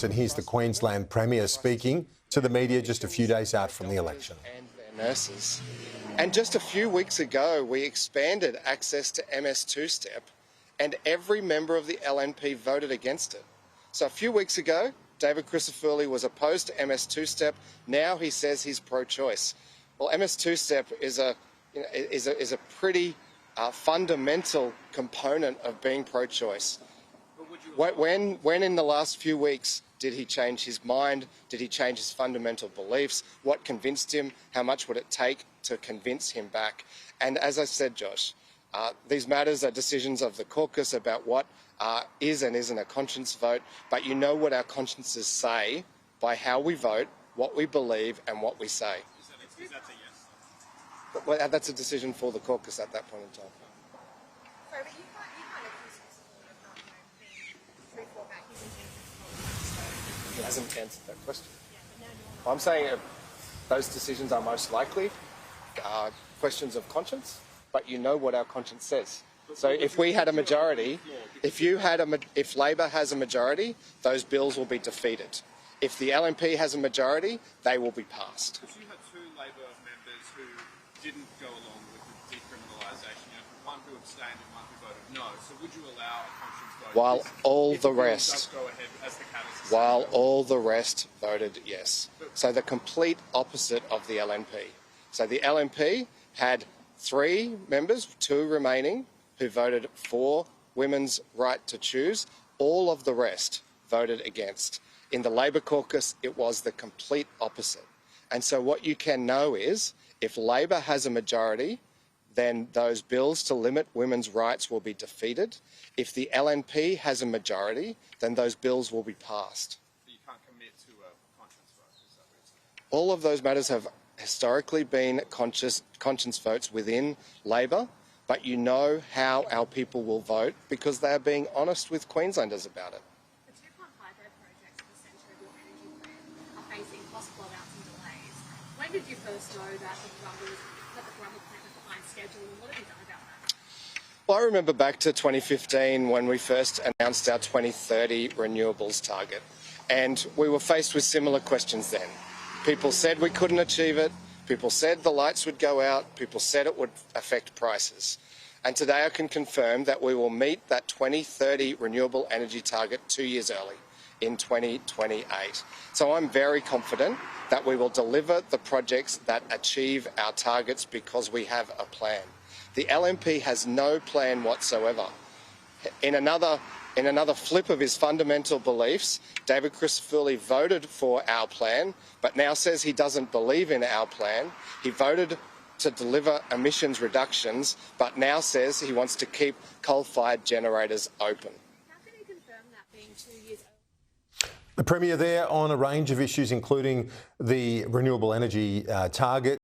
And here's the Queensland Premier speaking to the media just a few days out from the election. And their nurses. And just a few weeks ago, we expanded access to MS2 step, and every member of the LNP voted against it. So a few weeks ago, David Crisafulli was opposed to MS2 step. Now he says he's pro-choice. Well, MS2 step is a pretty fundamental component of being pro-choice. When in the last few weeks did he change his mind? Did he change his fundamental beliefs? What convinced him? How much would it take to convince him back? And as I said, Josh, these matters are decisions of the caucus about what is and isn't a conscience vote, but you know what our consciences say by how we vote, what we believe and what we say. Is that a yes? Well, that's a decision for the caucus at that point in time. Sorry, but you can't accuse Crisafulli of not being truthful about his intentions. He hasn't answered that question. I'm saying those decisions are most likely questions of conscience, but you know what our conscience says. So if we had a majority, if Labor has a majority, those bills will be defeated. If the LNP has a majority, they will be passed. Because you had two Labor members who didn't go along with the decriminalisation. You had one who abstained and one who voted no. So would you allow a conscience vote? While all if the bill rest, does go ahead, as the candidates while say, all the rest voted yes. So the complete opposite of the LNP. So the LNP had 3 members, 2 remaining, who voted for women's right to choose. All of the rest voted against. In the Labor caucus, it was the complete opposite. And so what you can know is, if Labor has a majority, then those bills to limit women's rights will be defeated. If the LNP has a majority, then those bills will be passed. But you can't commit to a conscience vote, is that what you're saying? All of those matters have historically been conscience votes within Labor, but you know how our people will vote because they are being honest with Queenslanders about it. The 2-part hydro projects at the centre of your energy plan are facing possible amounts of delays. When did you first know that the Brumble plant was behind schedule, and what have you done about that? Well, I remember back to 2015 when we first announced our 2030 renewables target, and we were faced with similar questions then. People said we couldn't achieve it. People said the lights would go out. People said it would affect prices. And today I can confirm that we will meet that 2030 renewable energy target 2 years early, in 2028. So I'm very confident that we will deliver the projects that achieve our targets because we have a plan. The LNP has no plan whatsoever. In another flip of his fundamental beliefs, David Crisafulli voted for our plan, but now says he doesn't believe in our plan. He voted to deliver emissions reductions, but now says he wants to keep coal-fired generators open. How can you confirm that being 2 years early? The Premier there on a range of issues, including the renewable energy target.